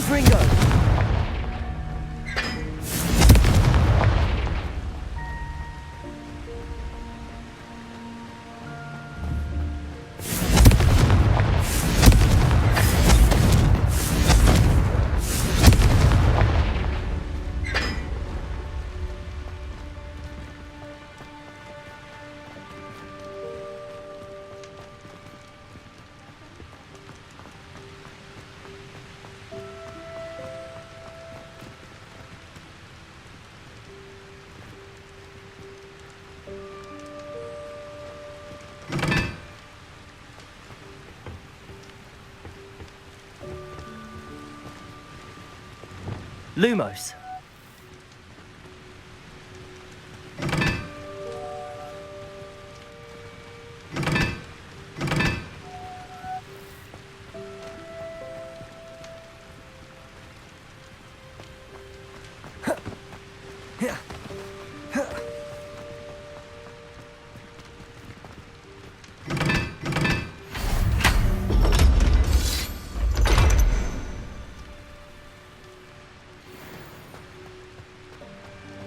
Ringo! Lumos.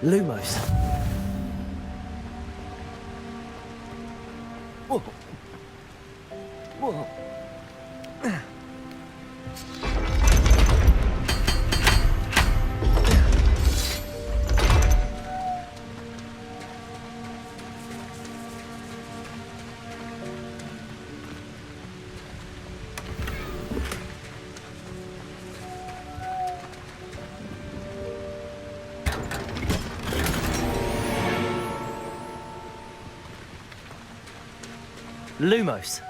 Lumos. Whoa. Whoa. Lumos.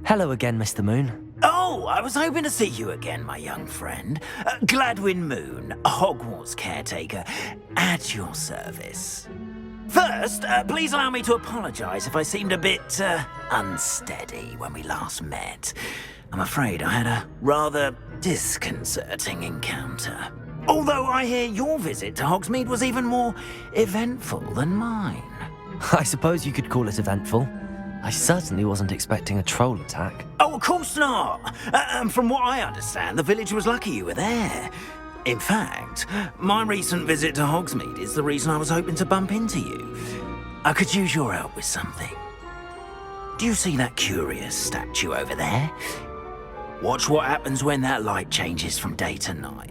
Hello again, Mr. Moon. Oh, I was hoping to see you again, my young friend. Gladwin Moon, Hogwarts caretaker, at your service. First, please allow me to apologise if I seemed a bit, unsteady when we last met. I'm afraid I had a rather disconcerting encounter. Although I hear your visit to Hogsmeade was even more eventful than mine. I suppose you could call it eventful. I certainly wasn't expecting a troll attack. Oh, of course not! From what I understand, the village was lucky you were there. In fact, my recent visit to Hogsmeade is the reason I was hoping to bump into you. I could use your help with something. Do you see that curious statue over there? Watch what happens when that light changes from day to night.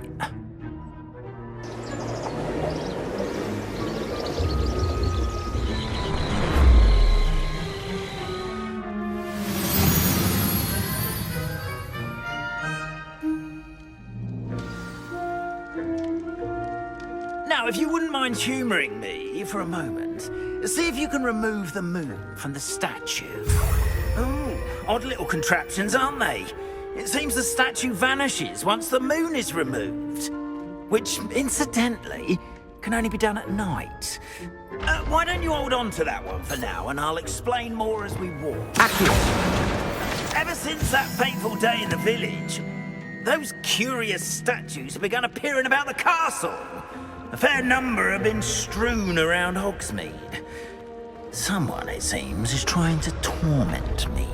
Now, if you wouldn't mind humouring me for a moment, see if you can remove the moon from the statue. Oh, odd little contraptions, aren't they? It seems the statue vanishes once the moon is removed. Which, incidentally, can only be done at night. Why don't you hold on to that one for now, and I'll explain more as we walk. Accurate. Ever since that fateful day in the village, those curious statues have begun appearing about the castle. A fair number have been strewn around Hogsmeade. Someone, it seems, is trying to torment me.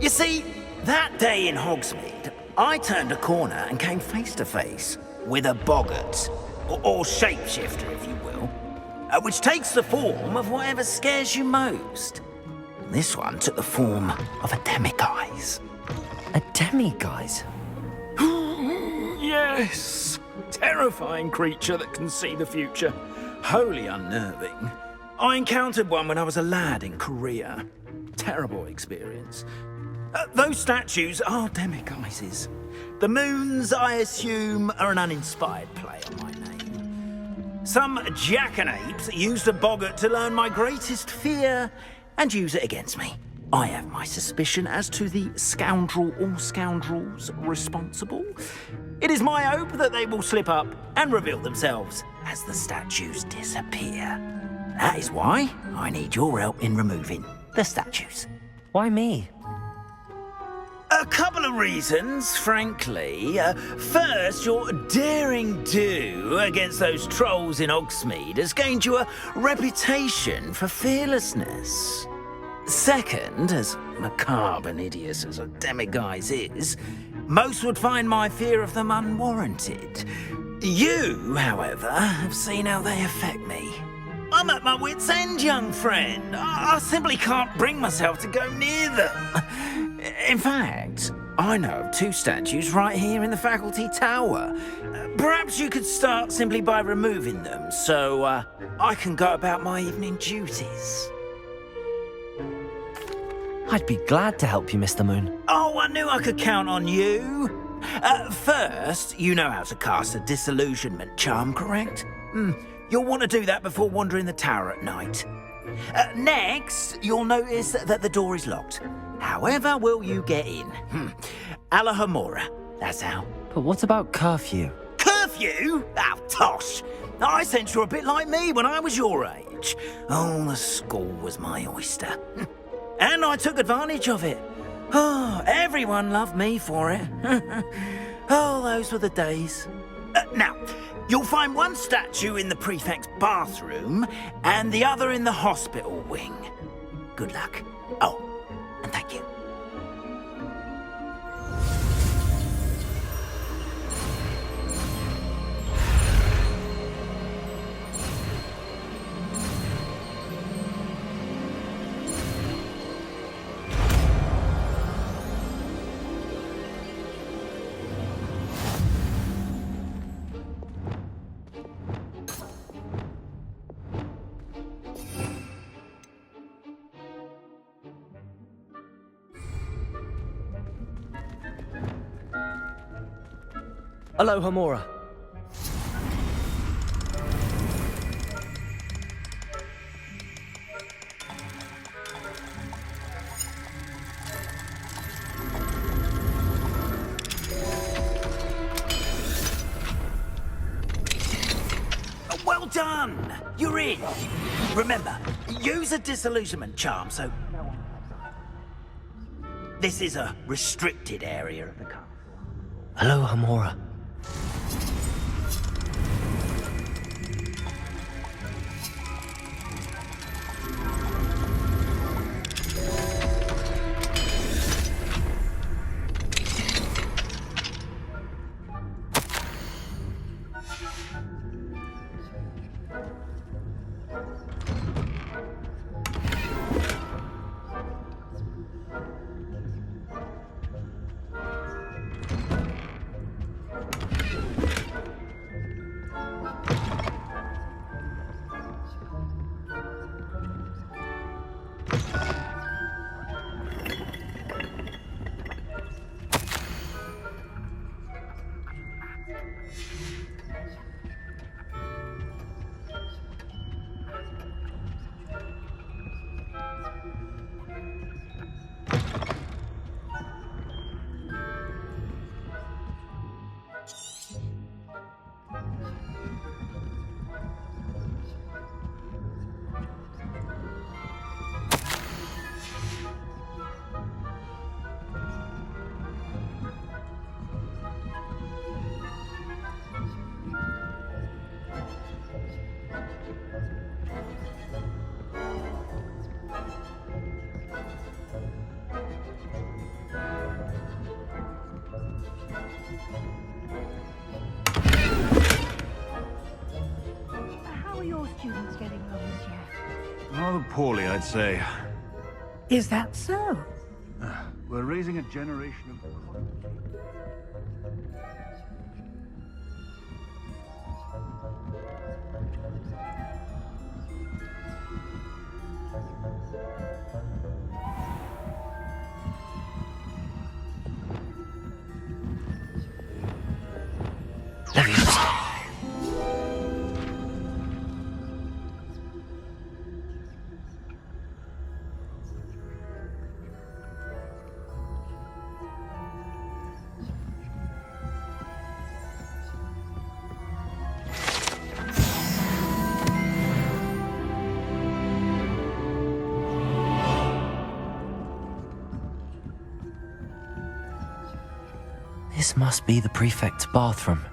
You see, that day in Hogsmeade, I turned a corner and came face to face with a boggart, or shapeshifter, if you will, which takes the form of whatever scares you most. This one took the form of a demiguise. A demiguise? Yes! Terrifying creature that can see the future. Wholly unnerving. I encountered one when I was a lad in Korea. Terrible experience. Those statues are demiguises. The moons, I assume, are an uninspired play on my name. Some jackanapes used a boggart to learn my greatest fear and use it against me. I have my suspicion as to the scoundrel or scoundrels responsible. It is my hope that they will slip up and reveal themselves as the statues disappear. That is why I need your help in removing the statues. Why me? A couple of reasons, frankly. First, your daring do against those trolls in Hogsmeade has gained you a reputation for fearlessness. Second, as macabre and hideous as a demiguise is, most would find my fear of them unwarranted. You, however, have seen how they affect me. I'm at my wit's end, young friend. I simply can't bring myself to go near them. In fact, I know of 2 statues right here in the faculty tower. Perhaps you could start simply by removing them, so I can go about my evening duties. I'd be glad to help you, Mr. Moon. Oh, I knew I could count on you. First, you know how to cast a disillusionment charm, correct? You'll want to do that before wandering the tower at night. Next, you'll notice that the door is locked. However will you get in? Alahomora, that's how. But what about curfew? Curfew? Oh, tosh. I sense you're a bit like me when I was your age. Oh, the school was my oyster. And I took advantage of it. Oh, everyone loved me for it. Oh, those were the days. Now, you'll find one statue in the prefect's bathroom and the other in the hospital wing. Good luck. Oh, and thank you. Alohomora. Well done! You're in. Remember, use a disillusionment charm, so... This is a restricted area of the castle. Alohomora. Rather poorly, I'd say. Is that so? We're raising a generation of... Leviosa. This must be the prefect's bathroom.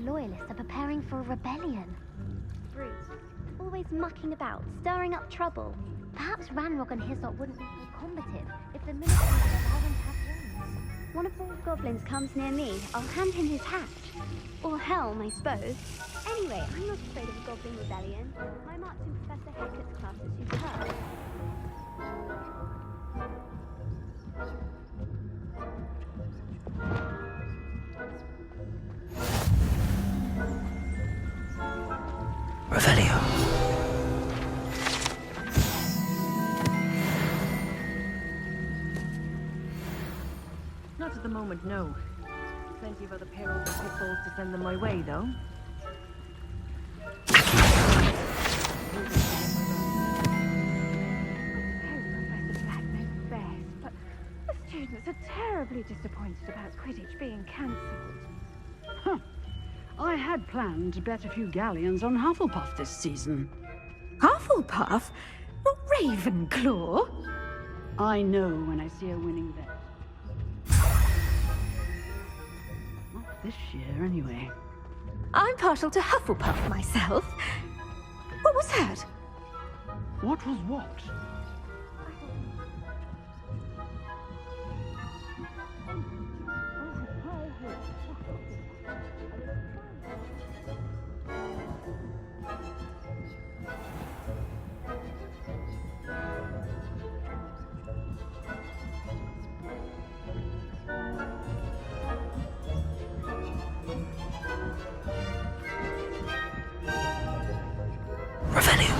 Loyalists are preparing for a rebellion. Bruce, always mucking about, stirring up trouble. Perhaps Ranrock and his lot wouldn't be so combative if the ministry would allow them to have guns. One of those goblins comes near me, I'll hand him his hatch. Or helm, I suppose. Anyway, I'm not afraid of a goblin rebellion. My march in Professor Hector's class is superb. Revelio. Not at the moment, no. Plenty of other perils and pitfalls to send them my way, though. Professor Black knows best, but the students are terribly disappointed about Quidditch being cancelled. Huh. I had planned to bet a few galleons on Hufflepuff this season. Hufflepuff? Not Ravenclaw? I know when I see a winning bet. Not this year, anyway. I'm partial to Hufflepuff myself. What was that? What was what? Revelio.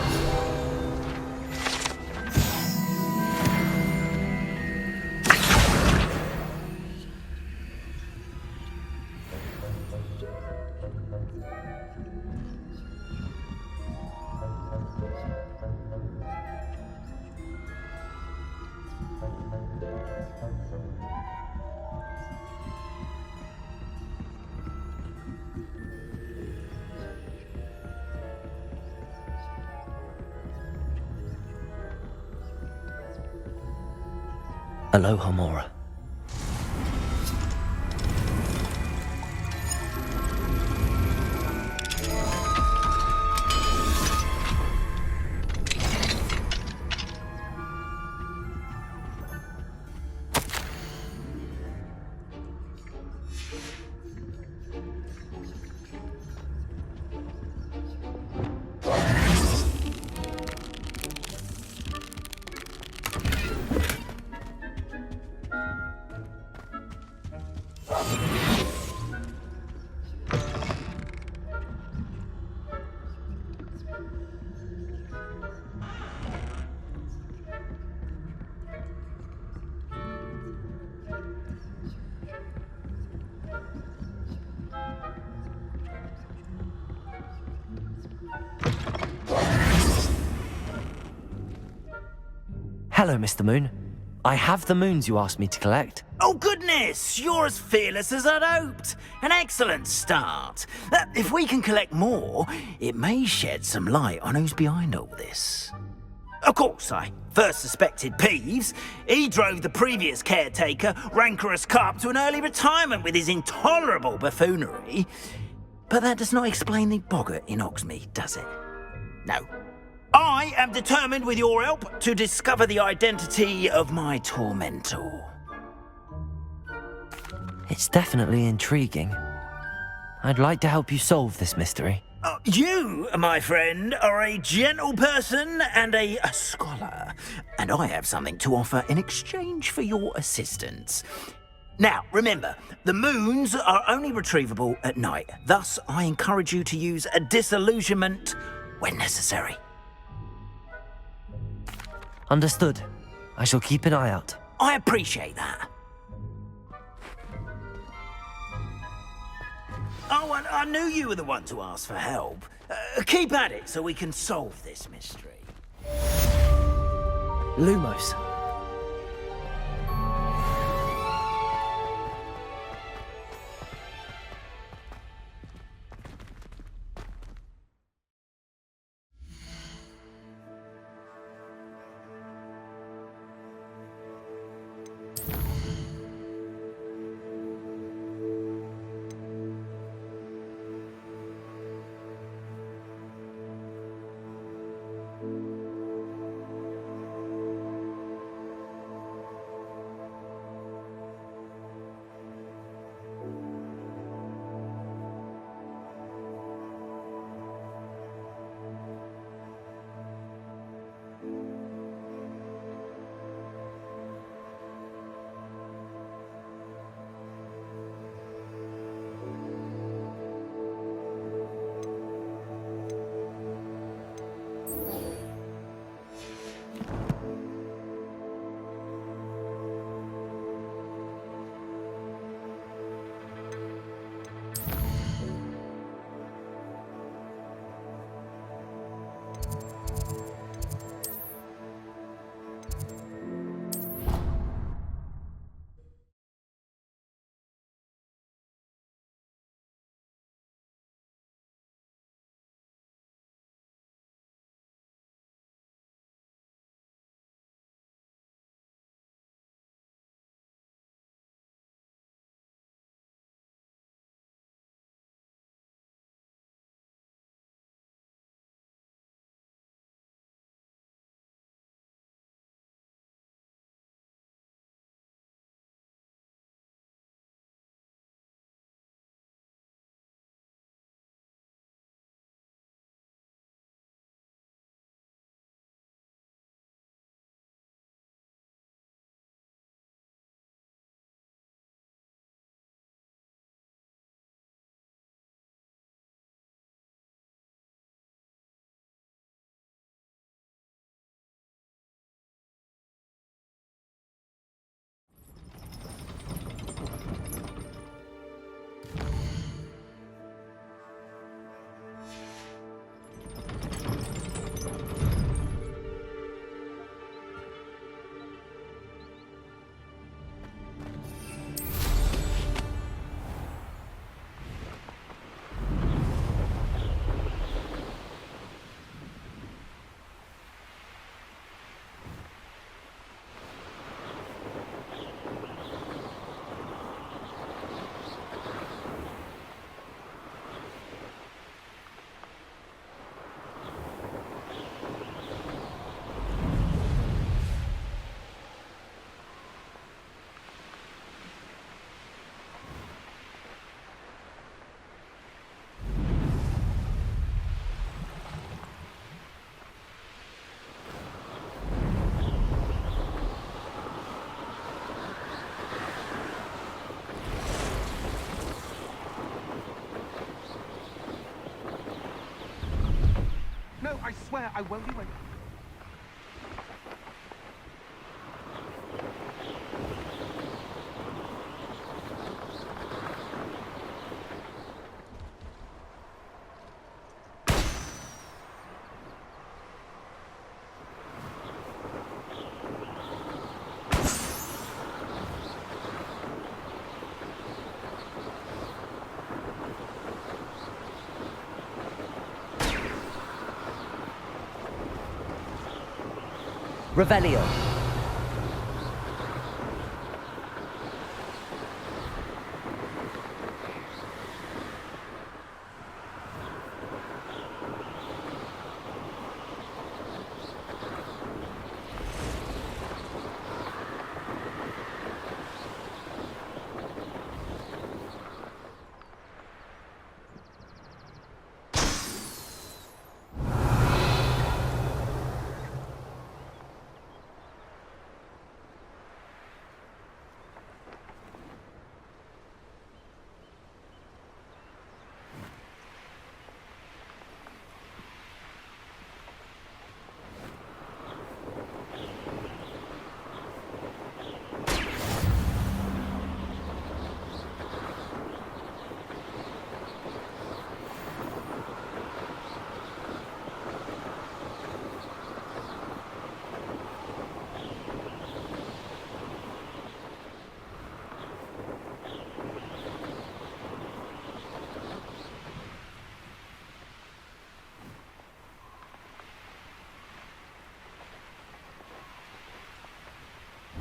Aloha Mora. Hello, Mr. Moon. I have the moons you asked me to collect. Oh, goodness! You're as fearless as I'd hoped. An excellent start. If we can collect more, it may shed some light on who's behind all this. Of course, I first suspected Peeves. He drove the previous caretaker, Rancorous Carp, to an early retirement with his intolerable buffoonery. But that does not explain the boggart in Hogsmeade, does it? No. I am determined, with your help, to discover the identity of my tormentor. It's definitely intriguing. I'd like to help you solve this mystery. You, my friend, are a gentle person and a scholar, and I have something to offer in exchange for your assistance. Now, remember, the moons are only retrievable at night. Thus, I encourage you to use a disillusionment when necessary. Understood. I shall keep an eye out. I appreciate that. Oh, and I knew you were the one to ask for help. Keep at it so we can solve this mystery. Lumos. No, I swear I won't be waiting. Revelio.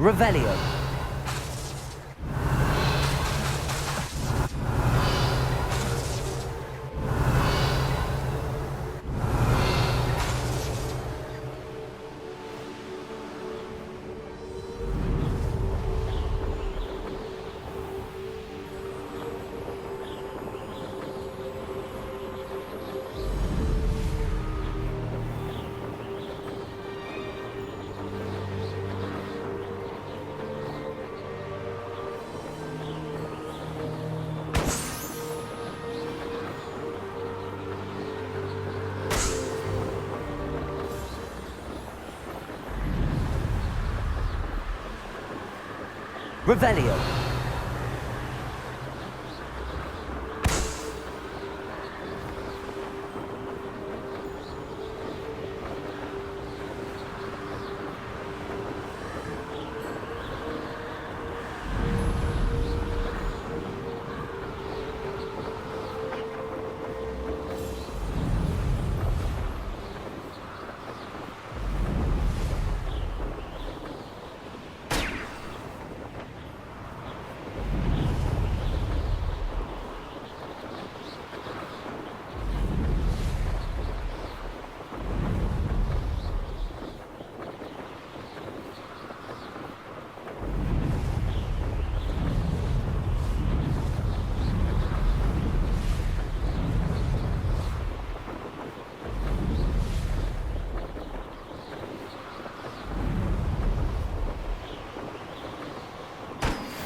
Revelio. Revelio.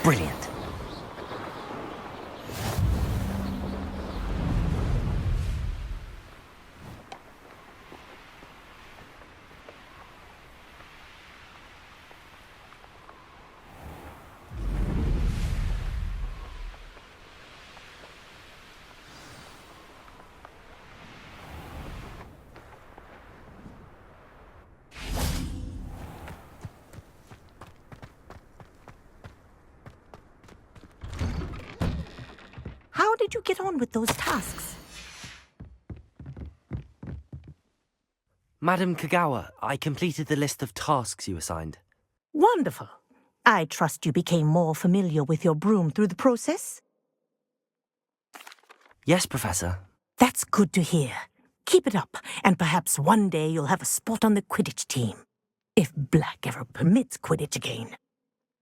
Brilliant. How did you get on with those tasks? Madam Kagawa, I completed the list of tasks you assigned. Wonderful. I trust you became more familiar with your broom through the process? Yes, Professor. That's good to hear. Keep it up, and perhaps one day you'll have a spot on the Quidditch team. If Black ever permits Quidditch again.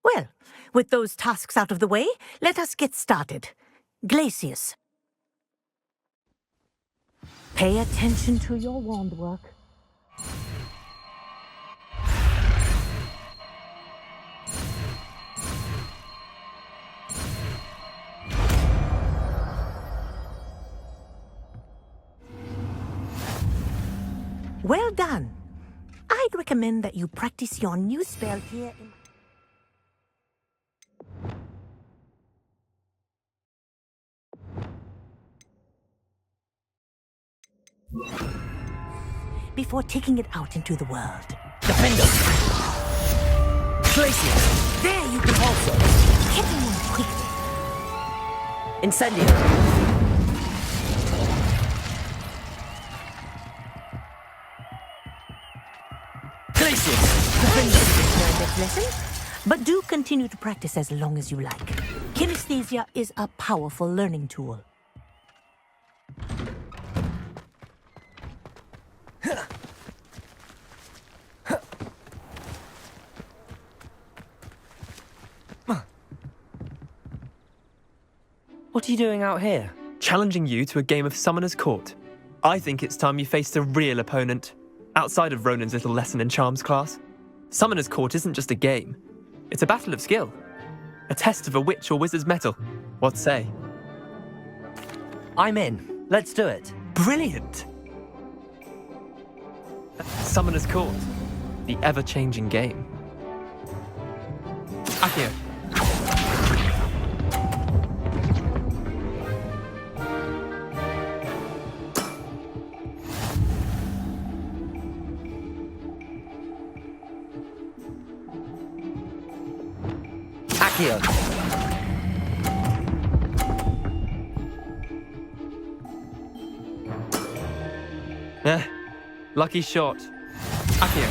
Well, with those tasks out of the way, let us get started. Glacius. Pay attention to your wand work. Well done. I'd recommend that you practice your new spell here in... before taking it out into the world. Defender! Glacius! There you go! Also! Hit him quickly. Incendio! Glacius! Next lesson, but do continue to practice as long as you like. Kinesthesia is a powerful learning tool. What are you doing out here? Challenging you to a game of Summoner's Court. I think it's time you faced a real opponent, outside of Ronan's little lesson in charms class. Summoner's Court isn't just a game. It's a battle of skill. A test of a witch or wizard's mettle. What say? I'm in. Let's do it. Brilliant! Summoner's Court. The ever-changing game. Akio. Akio. Lucky shot. Akio.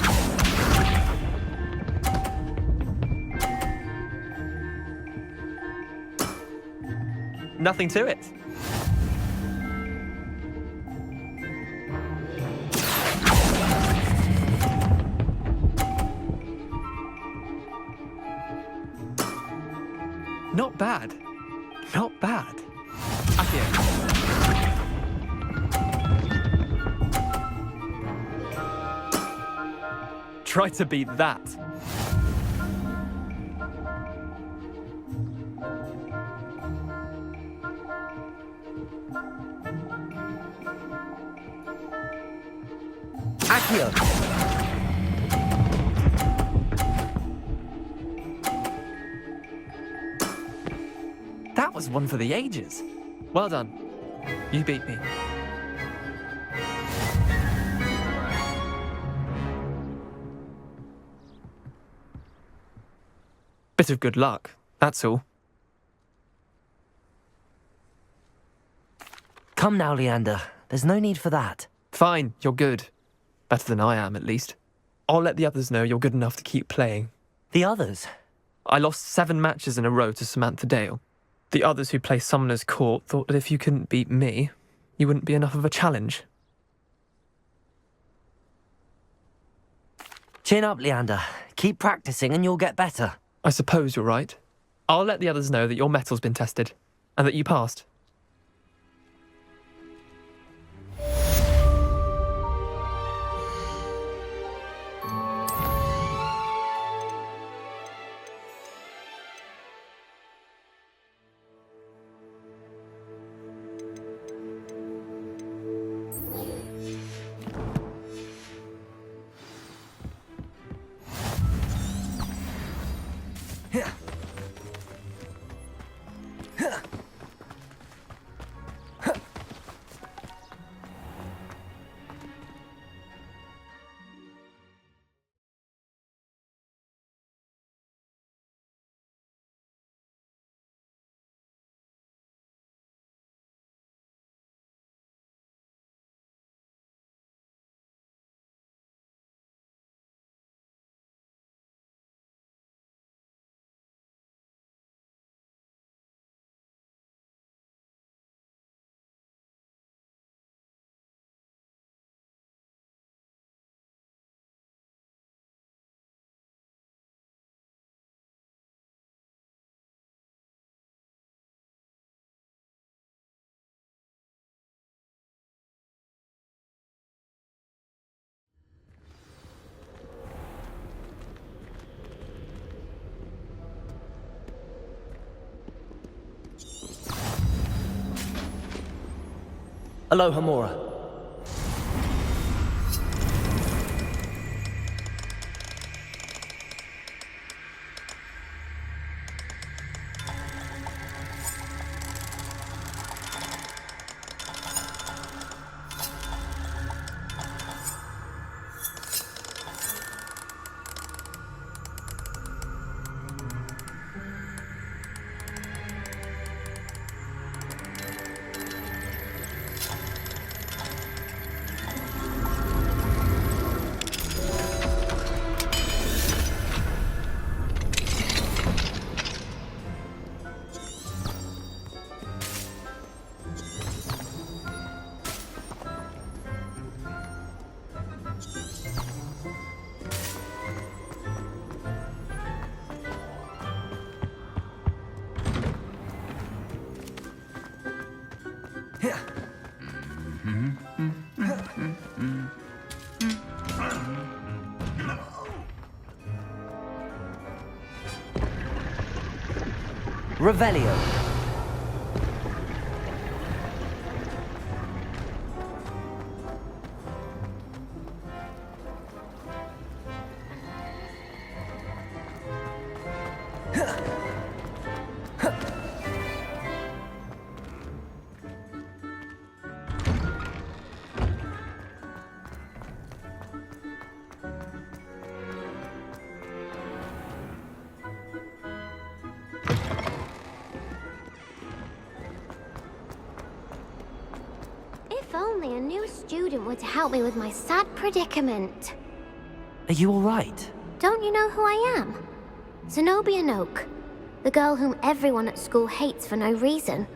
Nothing to it. Not bad. Not bad. Akio. Try to beat that. Akio. That was one for the ages. Well done. You beat me. Bit of good luck, that's all. Come now, Leander. There's no need for that. Fine, you're good. Better than I am, at least. I'll let the others know you're good enough to keep playing. The others? I lost 7 matches in a row to Samantha Dale. The others who play Summoner's Court thought that if you couldn't beat me, you wouldn't be enough of a challenge. Chin up, Leander. Keep practicing and you'll get better. I suppose you're right. I'll let the others know that your metal's been tested, and that you passed. Aloha, Mora. Revelio. If only a new student were to help me with my sad predicament. Are you all right? Don't you know who I am? Zenobia Noak, the girl whom everyone at school hates for no reason.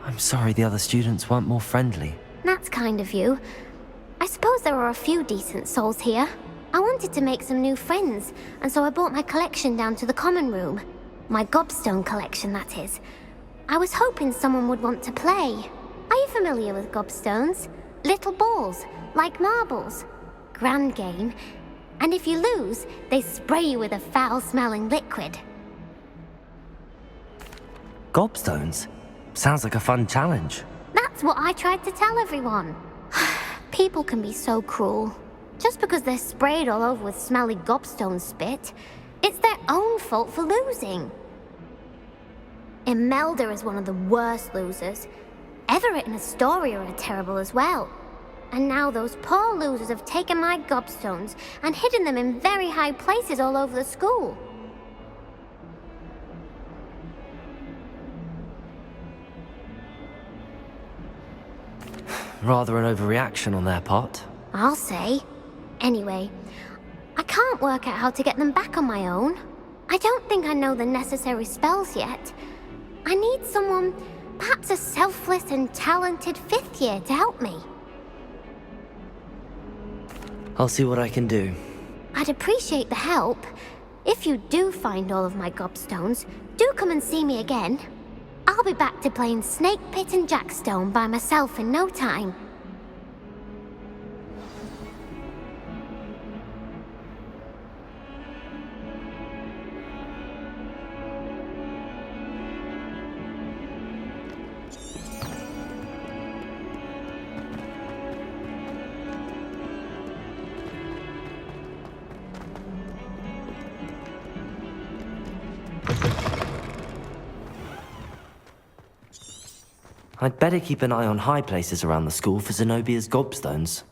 I'm sorry the other students weren't more friendly. That's kind of you. I suppose there are a few decent souls here. I wanted to make some new friends, and so I brought my collection down to the common room. My gobstone collection, that is. I was hoping someone would want to play. Are you familiar with gobstones? Little balls, like marbles. Grand game. And if you lose, they spray you with a foul-smelling liquid. Gobstones? Sounds like a fun challenge. That's what I tried to tell everyone. People can be so cruel. Just because they're sprayed all over with smelly gobstone spit, it's their own fault for losing. Imelda is one of the worst losers. Everett and Astoria are terrible as well. And now those poor losers have taken my gobstones and hidden them in very high places all over the school. Rather an overreaction on their part. I'll say. Anyway, I can't work out how to get them back on my own. I don't think I know the necessary spells yet. I need someone, perhaps a selfless and talented 5th year to help me. I'll see what I can do. I'd appreciate the help. If you do find all of my gobstones, do come and see me again. I'll be back to playing Snake Pit and Jackstone by myself in no time. I'd better keep an eye on high places around the school for Zenobia's gobstones.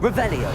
Revelio.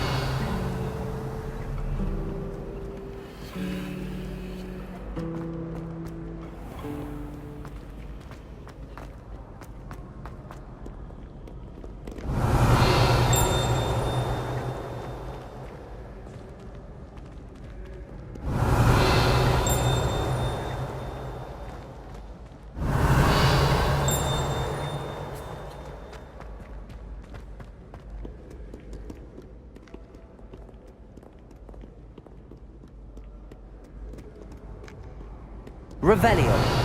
Revelio.